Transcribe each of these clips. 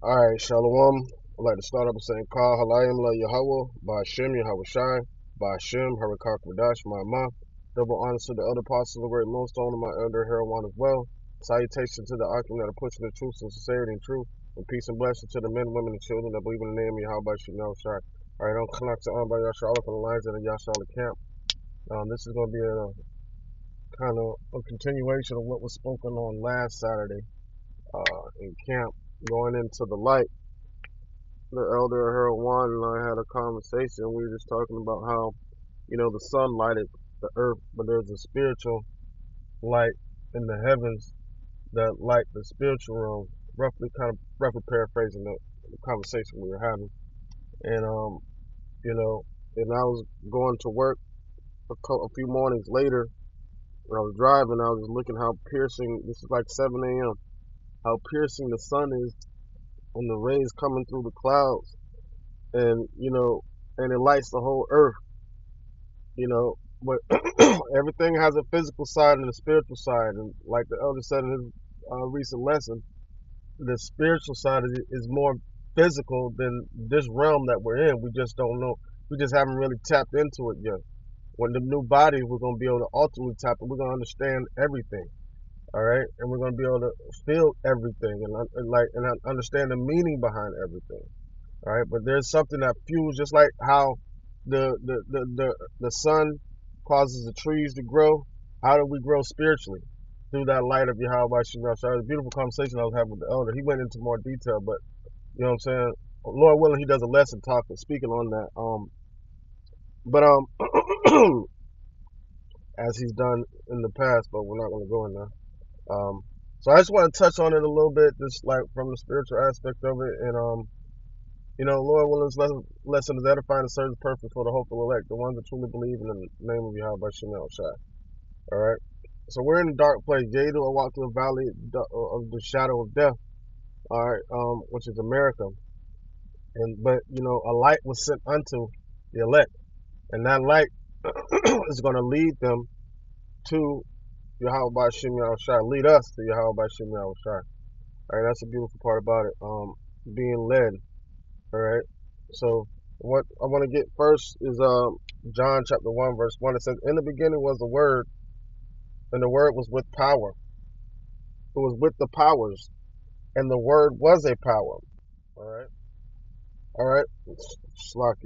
All right, Shalom. I'd like to start off by saying, Kal Halayim La Yahweh, Ba'ashem Yahweh Shai, Ba'ashem Harakak Radash Ma'amah. Double honors to the elder apostles of the great millstone and my elder Heroin as well. Salutation to the Akim that are pushing the truth and sincerity and truth. And peace and blessing to the men, women, and children that believe in the name of Yahweh Shai. All right, I'm connected on by Yashar on the lines of the Yashar camp. This is going to be a kind of a continuation of what was spoken on last Saturday in camp, going into the light. The elder Harold Juan and I had a conversation. We were just talking about how, the sun lighted the earth, but there's a spiritual light in the heavens that light the spiritual realm. Roughly paraphrasing the conversation we were having. And, and I was going to work a few mornings later. When I was driving, I was looking how piercing, this is like 7 a.m., how piercing the sun is and the rays coming through the clouds. And, and it lights the whole earth. But everything has a physical side and a spiritual side, and like the elder said in his recent lesson, the spiritual side is more physical than this realm that we're in. We just don't know. We just haven't really tapped into it yet. When the new body, we're gonna be able to ultimately tap it. We're gonna understand everything, all right, and we're gonna be able to feel everything and understand the meaning behind everything. All right, but there's something that fuels, just like how the sun causes the trees to grow. How do we grow spiritually? Through that light of Yahweh Shemel. So it was a beautiful conversation I was having with the elder. He went into more detail, but you know what I'm saying. Lord willing, he does a lesson talking, speaking on that. But as he's done in the past, but we're not going to go in there. So I just want to touch on it a little bit, just like from the spiritual aspect of it, and Lord willing, this lesson is edifying and serves the purpose for the hopeful elect, the ones that truly believe in the name of Yahweh Shemel Shai. All right. So we're in a dark place. Yea, do I walk through a valley of the shadow of death. All right. Which is America. But a light was sent unto the elect, and that light is going to lead them to Yahweh Shemel Shai. Lead us to Yahweh Shemel Shai. All right. That's the beautiful part about it. Being led. All right. So what I want to get first is John chapter 1 verse 1. It says, "In the beginning was the Word, and the Word was with power. It was with the powers, and the Word was a power." All right. All right. Slack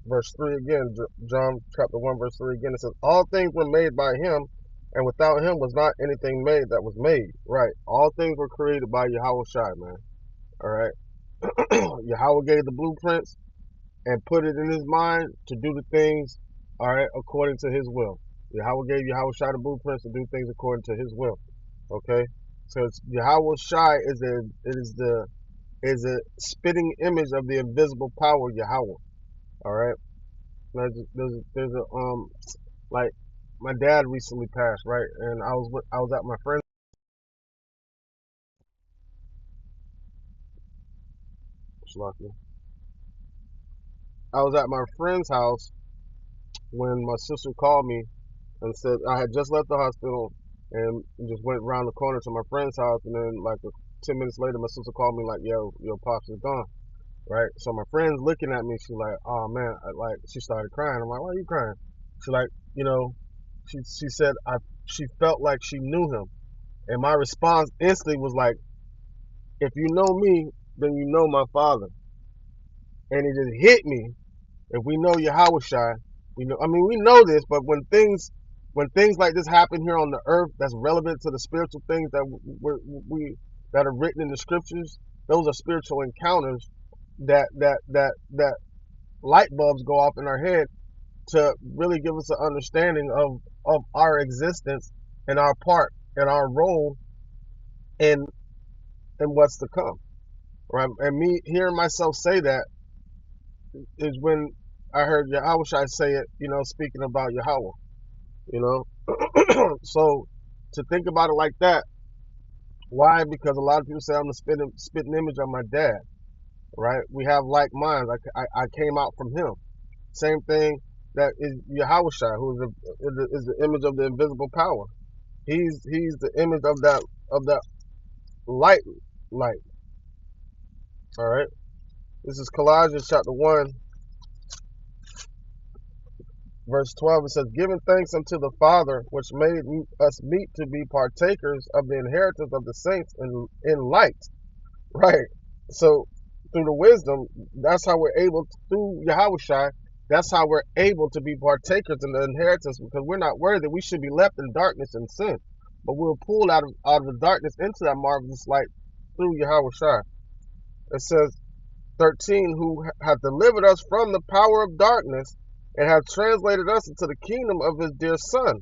verse 3 again. John chapter 1 verse 3 again. It says, "All things were made by Him, and without Him was not anything made that was made." Right. All things were created by Yahweh Shai, man. All right. Yahweh gave the blueprints and put it in his mind to do the things, all right, according to his will. Yahweh gave Yahweh Shai the blueprints to do things according to his will. Okay? So it's Yahweh Shai is a spitting image of the invisible power of Yahweh. All right? There's a like my dad recently passed, right? And I was at my friend's I was at my friend's house when my sister called me and said I had just left the hospital and just went around the corner to my friend's house, and then like 10 minutes later, my sister called me like, "Yo, your pops is gone." Right? So my friend's looking at me. She's like, "Oh man," she started crying. I'm like, "Why are you crying?" She like, she said she felt like she knew him, and my response instantly was like, "If you know me, then you know my father." And it just hit me. If we know Yahweh Shai, we know this, but when things like this happen here on the earth, that's relevant to the spiritual things that are written in the scriptures. Those are spiritual encounters that light bulbs go off in our head to really give us an understanding of our existence and our part and our role in what's to come. Right? And me hearing myself say that is when I heard Yahweh Shai say it, speaking about Yahweh, you know. So to think about it like that, why? Because a lot of people say I'm the spitting image of my dad, right? We have like minds. I came out from him. Same thing that is Yahweh Shai, who is the image of the invisible power. He's the image of that light, light. All right. This is Colossians chapter 1, verse 12. It says, giving thanks unto the Father, which made us meet to be partakers of the inheritance of the saints in light. Right. So through the wisdom, that's how we're able to, through Yahushua, that's how we're able to be partakers in the inheritance, because we're not worthy. We should be left in darkness and sin. But we're pulled out of the darkness into that marvelous light through Yahushua. It says 13, who hath delivered us from the power of darkness and hath translated us into the kingdom of his dear Son,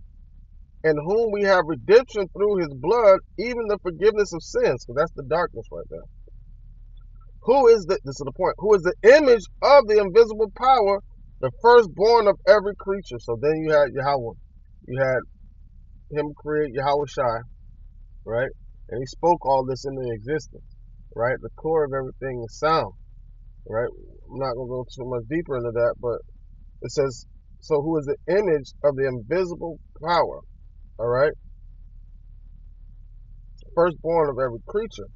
in whom we have redemption through his blood, even the forgiveness of sins. So that's the darkness right there. Who is this is the point, who is the image of the invisible power, the firstborn of every creature. So then you had Yahweh. You had him create Yahweh Shai, right? And he spoke all this into existence, right? The core of everything is sound, right? I'm not going to go too much deeper into that, but it says, so who is the image of the invisible power, all right? Firstborn of every creature.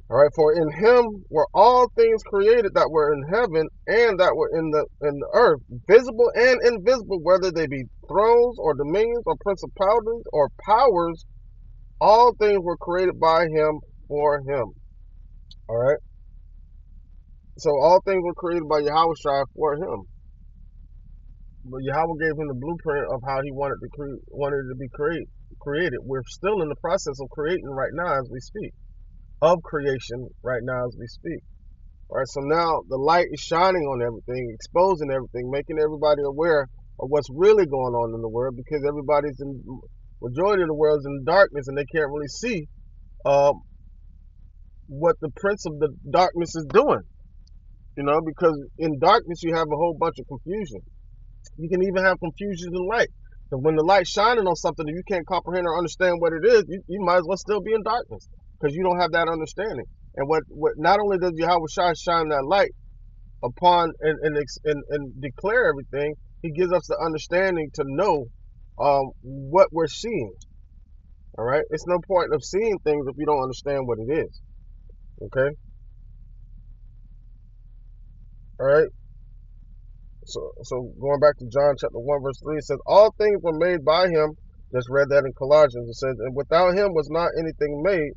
All right, for in him were all things created that were in heaven and that were in the earth, visible and invisible, whether they be thrones or dominions or principalities or powers. All things were created by him for him. All right, so all things were created by Yahweh Shai for him. But Yahweh gave him the blueprint of how he wanted it to be created. We're still in the process of creating right now as we speak. Of creation right now as we speak. All right, so now the light is shining on everything, exposing everything, making everybody aware of what's really going on in the world, because majority of the world is in darkness and they can't really see what the prince of the darkness is doing. Because in darkness you have a whole bunch of confusion. You can even have confusion in light. So when the light's shining on something that you can't comprehend or understand what it is, you might as well still be in darkness because you don't have that understanding. And what not only does Yahweh shine that light upon and declare everything, he gives us the understanding to know what we're seeing. All right, it's no point of seeing things if you don't understand what it is. Okay, all right. So going back to John chapter 1 verse 3, it says all things were made by him. Just read that in Colossians. It says, and without him was not anything made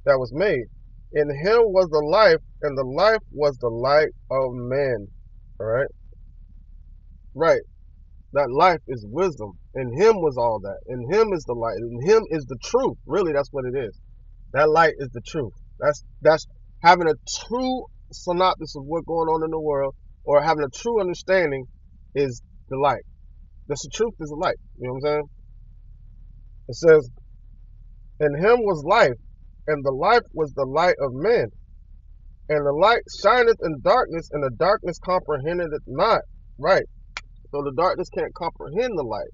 that was made. In him was the life, and the life was the light of men. All right, right. That life is wisdom. In him was all that. In him is the light. In him is the truth. Really, that's what it is. That light is the truth. That's having a true synopsis of what's going on in the world, or having a true understanding is the light. That's the truth is the light. You know what I'm saying? It says, in him was life, and the life was the light of men. And the light shineth in darkness, and the darkness comprehended it not. Right. So the darkness can't comprehend the light.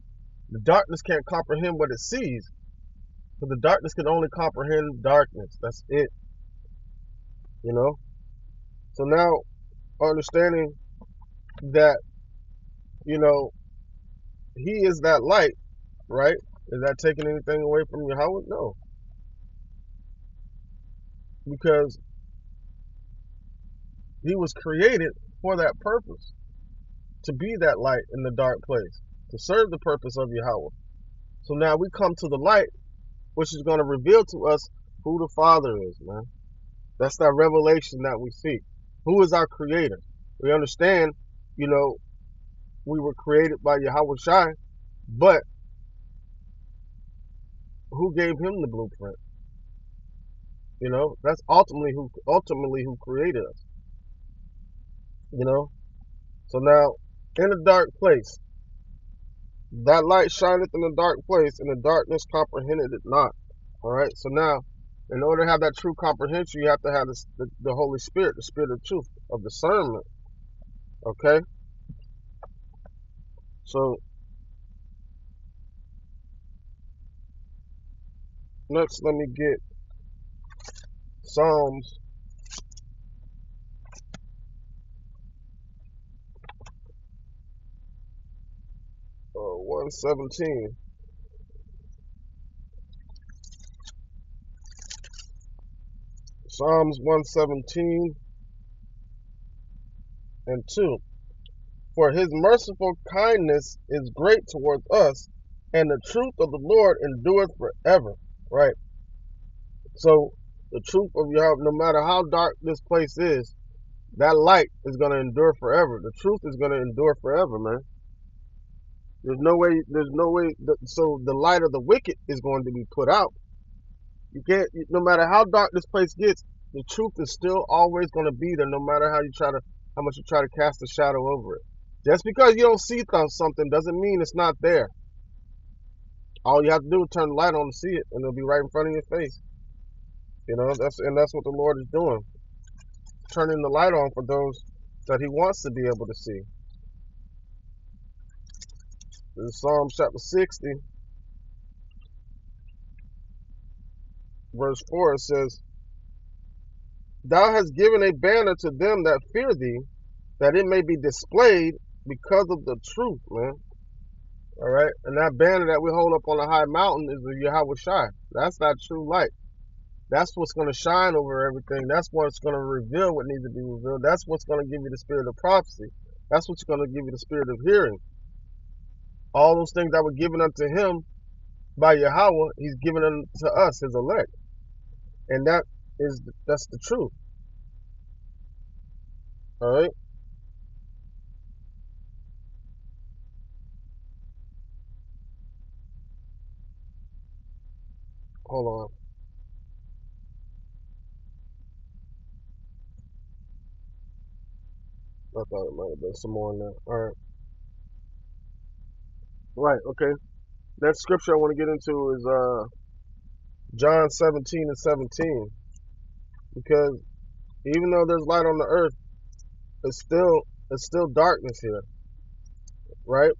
The darkness can't comprehend what it sees. So the darkness can only comprehend darkness. That's it. So now understanding that, he is that light, right? Is that taking anything away from Yahweh? No. Because he was created for that purpose. To be that light in the dark place. To serve the purpose of Yahweh. So now we come to the light, which is going to reveal to us who the Father is, man. That's that revelation that we seek. Who is our creator? We understand, we were created by Yahweh Shai, but who gave him the blueprint? That's ultimately who created us. So now in a dark place, that light shineth in a dark place, and the darkness comprehended it not. All right. So now, in order to have that true comprehension, you have to have the Holy Spirit, the Spirit of truth, of discernment. Okay. So next, let me get Psalms 117. Psalms 117 and 2. For his merciful kindness is great towards us, and the truth of the Lord endureth forever. Right? So the truth of Yahweh, no matter how dark this place is, that light is going to endure forever. The truth is going to endure forever, man. There's no way so the light of the wicked is going to be put out. You can't, no matter how dark this place gets, the truth is still always going to be there, no matter how much you try to cast a shadow over it. Just because you don't see something doesn't mean it's not there. All you have to do is turn the light on to see it, and it'll be right in front of your face. That's what the Lord is doing, turning the light on for those that He wants to be able to see. In Psalm chapter 60, verse 4, it says, "Thou hast given a banner to them that fear Thee, that it may be displayed because of the truth," man. All right, and that banner that we hold up on a high mountain is the Yahweh Shai. That's that true light. That's what's going to shine over everything. That's what's going to reveal what needs to be revealed. That's what's going to give you the spirit of prophecy. That's what's going to give you the spirit of hearing. All those things that were given unto Him by Yahweh, He's given them to us, His elect, and that's the truth. All right. Hold on. I thought it might have been some more in there. All right. Right. Okay. That scripture I want to get into is John 17 and 17, because even though there's light on the earth, it's still darkness here, right?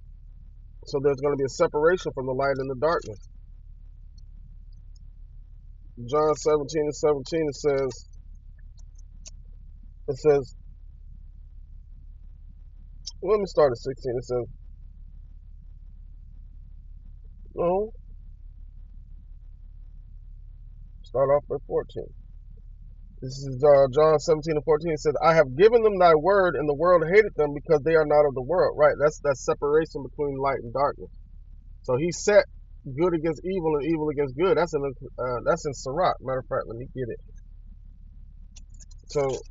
So there's going to be a separation from the light and the darkness. John 17 and 17, it says, let me start at 16. It says, no, start off at 14. This is John 17 and 14. It says, "I have given them thy word, and the world hated them because they are not of the world." Right? That's that separation between light and darkness. So He set good against evil and evil against good. That's in Sirach. Matter of fact, let me get it. So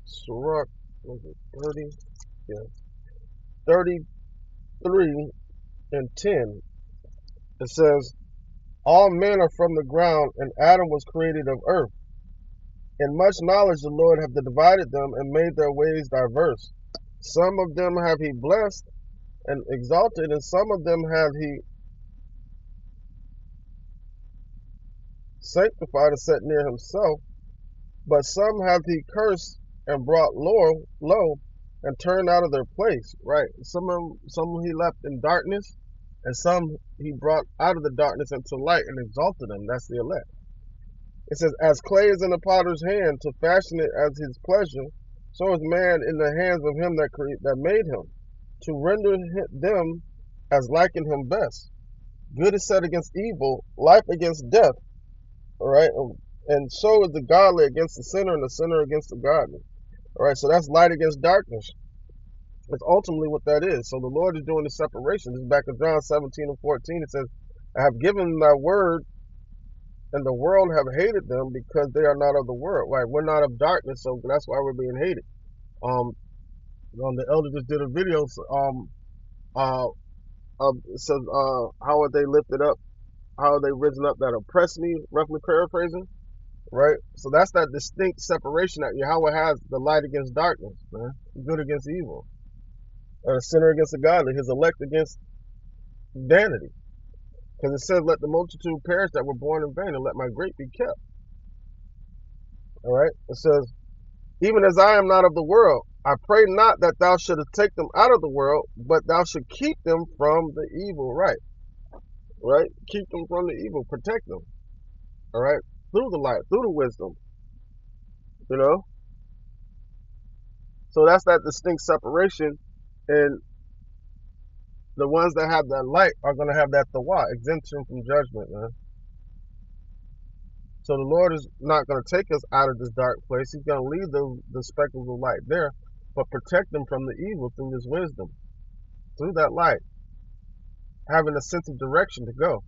Sirach, was it 30? Yeah, 33 and 10. It says, "All men are from the ground, and Adam was created of earth. In much knowledge the Lord hath divided them, and made their ways diverse. Some of them have He blessed and exalted, and some of them hath He sanctified and set near Himself. But some hath He cursed and brought low, and turned out of their place." Right? Some He left in darkness, and some He brought out of the darkness into light and exalted them. That's the elect. It says, "As clay is in the potter's hand to fashion it as his pleasure, so is man in the hands of him that made him, to render them as liking him best. Good is set against evil, life against death." All right, and so is the godly against the sinner, and the sinner against the godly. All right, so that's light against darkness. That's ultimately what that is. So the Lord is doing the separation. This is back in John 17 and 14. It says, "I have given thy word, and the world have hated them because they are not of the world." Right? We're not of darkness, so that's why we're being hated. Um, the elder just did a video. Uh, it says, "How are they lifted up? How are they risen up that oppress me?" Roughly paraphrasing. Right? So that's that distinct separation that Yahweh has: the light against darkness, man, good against evil, the sinner against the godly, His elect against vanity. Because it says, "Let the multitude perish that were born in vain, and let my great be kept." All right? It says, "Even as I am not of the world, I pray not that thou shouldest take them out of the world, but thou should keep them from the evil." Right? Right? Keep them from the evil, protect them. All right? Through the light, through the wisdom. You know? So that's that distinct separation. And the ones that have that light are going to have that tawah, exemption from judgment, man. So the Lord is not going to take us out of this dark place. He's going to leave the speckles of light there, but protect them from the evil through his wisdom, through that light, having a sense of direction to go.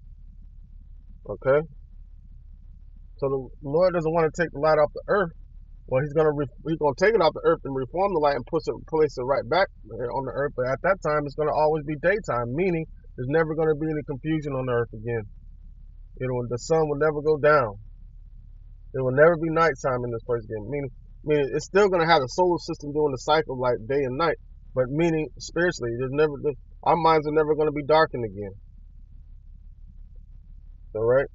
Okay? So the Lord doesn't want to take the light off the earth. Well, he's gonna take it off the earth and reform the light and place it right back on the earth. But at that time, it's gonna always be daytime, meaning there's never gonna be any confusion on the earth again. The sun will never go down. There will never be nighttime in this place again. Meaning it's still gonna have the solar system doing the cycle like day and night, but meaning spiritually, our minds are never gonna be darkened again. All right.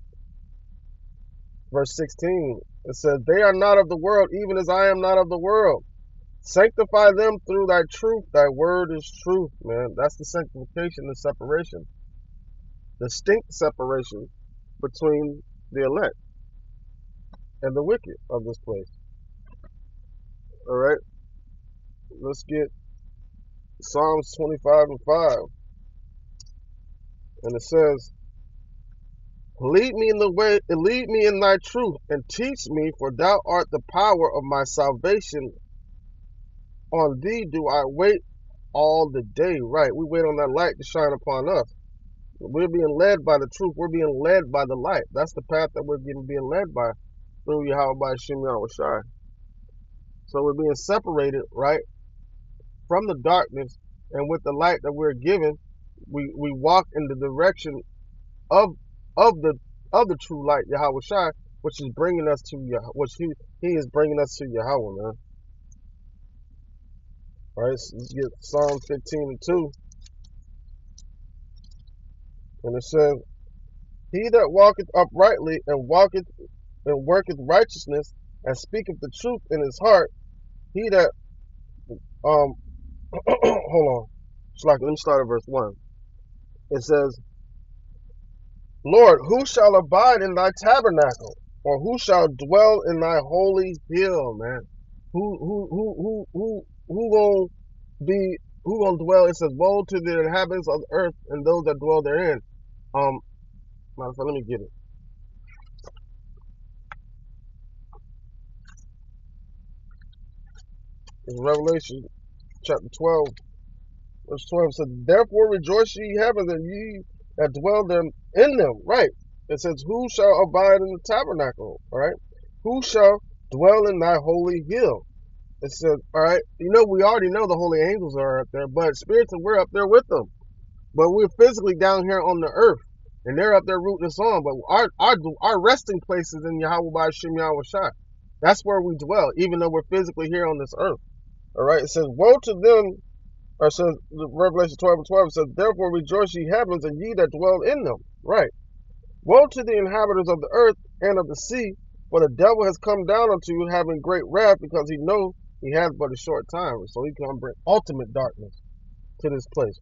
Verse 16, it says, "They are not of the world, even as I am not of the world. Sanctify them through thy truth. Thy word is truth," man. That's the sanctification and separation. Distinct separation between the elect and the wicked of this place. All right. Let's get Psalms 25:5. And it says, lead me in thy truth, and teach me, for thou art the power of my salvation. On thee do I wait all the day. Right. We wait on that light to shine upon us. We're being led by the truth. We're being led by the light. That's the path that we're being led by through Yahweh by Shem Yahweh Shai. So we're being separated, right, from the darkness, and with the light that we're given, we walk in the direction of the true light, Yahweh Shai, which is bringing us to he is bringing us to Yahweh, man. All right, so let's get Psalm 15:2, and it says, "He that walketh uprightly and worketh righteousness and speaketh the truth in his heart, he that hold on, let me start at verse 1. It says, Lord, who shall abide in thy tabernacle, or who shall dwell in thy holy hill?" Man, who gonna dwell? It says, "Woe to the inhabitants of the earth and those that dwell therein." Matter of fact, let me get it. It's Revelation chapter 12, verse 12. It says, "Therefore rejoice, ye heavens, and ye that dwell them in them." Right. It says, "Who shall abide in the tabernacle?" All right. "Who shall dwell in thy holy hill?" It says, all right, we already know the holy angels are up there, but spiritually we're up there with them. But we're physically down here on the earth, and they're up there rooting us on. But our resting place is in Yahweh by Shem Yahweh Shai. That's where we dwell, even though we're physically here on this earth. All right. It says, "Woe to them," or says Revelation 12:12. It says, "Therefore rejoice, ye heavens, and ye that dwell in them." Right. "Woe to the inhabitants of the earth and of the sea, for the devil has come down unto you, having great wrath, because he knows he has but a short time." So he can bring ultimate darkness to this place.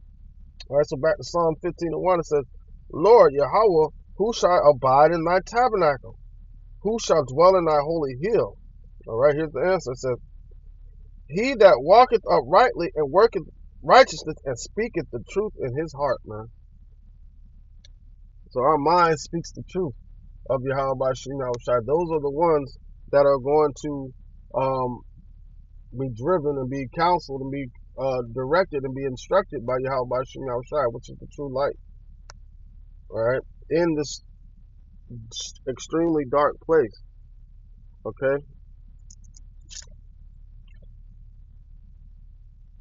All right, so back to Psalm 15:1, it says, "Lord Yahweh, who shall abide in thy tabernacle? Who shall dwell in thy holy hill?" All right, here's the answer. It says, "He that walketh uprightly and worketh righteousness and speaketh the truth in his heart," man. So our mind speaks the truth of Yahweh by Shem Yahweh Shai. Those are the ones that are going to be driven and be counseled and be directed and be instructed by Yahweh by Shem Yahweh Shai, which is the true light. All right, in this extremely dark place. Okay,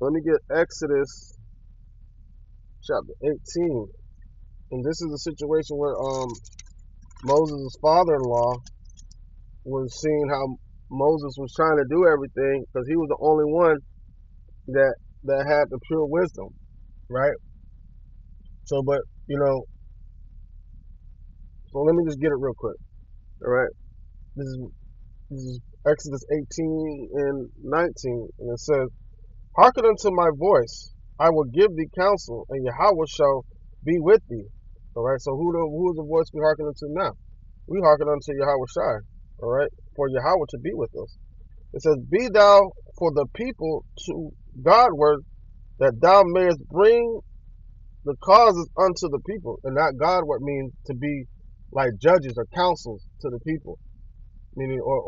let me get Exodus chapter 18, and this is a situation where Moses' father-in-law was seeing how Moses was trying to do everything because he was the only one that had the pure wisdom, right? So, but so let me just get it real quick. All right, this is Exodus 18 and 19, and it says, "Hearken unto my voice, I will give thee counsel, and Yahweh shall be with thee." All right, so who is the voice we hearken unto now? We hearken unto Yahweh Shai, all right, for Yahweh to be with us. It says, "Be thou for the people to Godward, that thou mayest bring the cause is unto the people, and not God what means to be like judges or counsels to the people, meaning or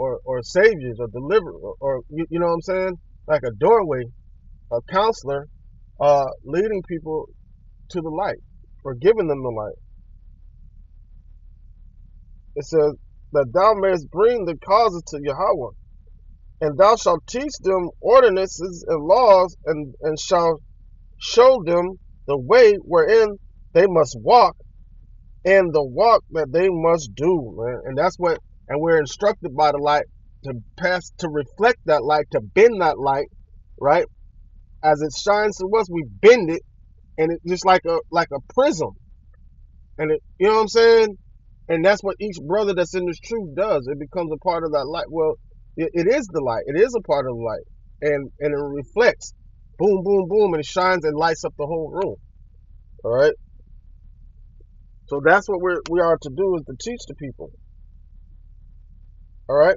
saviors or deliverers or you know what I'm saying? Like a doorway, a counselor, leading people to the light or giving them the light. It says that thou mayest bring the causes to Yahweh, and thou shalt teach them ordinances and laws, and shalt show them the way wherein they must walk, and the walk that they must do, man. And that's what, and we're instructed by the light to pass, to reflect that light, to bend that light, right? As it shines to us, we bend it, and it just like a prism, and it, you know what I'm saying? And that's what each brother that's in this truth does. It becomes a part of that light. Well, it is the light. It is a part of the light, and it reflects, boom, boom, boom, and it shines and lights up the whole room. All right. So that's what we are to do, is to teach the people. All right.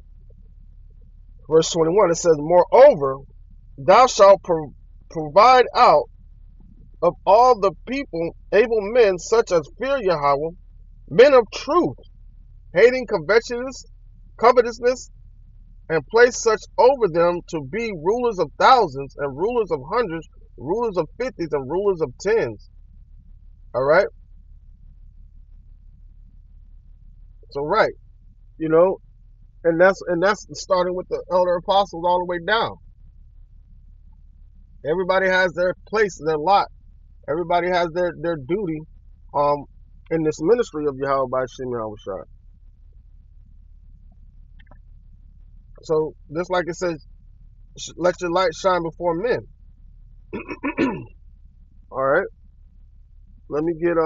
Verse 21. It says, "Moreover, thou shalt provide out of all the people able men, such as fear Yahweh, men of truth, hating covetousness, and place such over them to be rulers of thousands, and rulers of hundreds, rulers of fifties, and rulers of tens." All right. So right, you know, and that's starting with the elder apostles all the way down. Everybody has their place, their lot. Everybody has their duty, um, in this ministry of Yahweh by Shem Yahweh Shai. So just like it says, let your light shine before men. All right. Let me get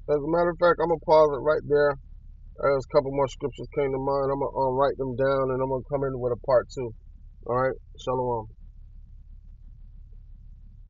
As a matter of fact, I'm gonna pause it right there. There's a couple more scriptures came to mind. I'm gonna write them down, and I'm gonna come in with a part two. All right. Shalom.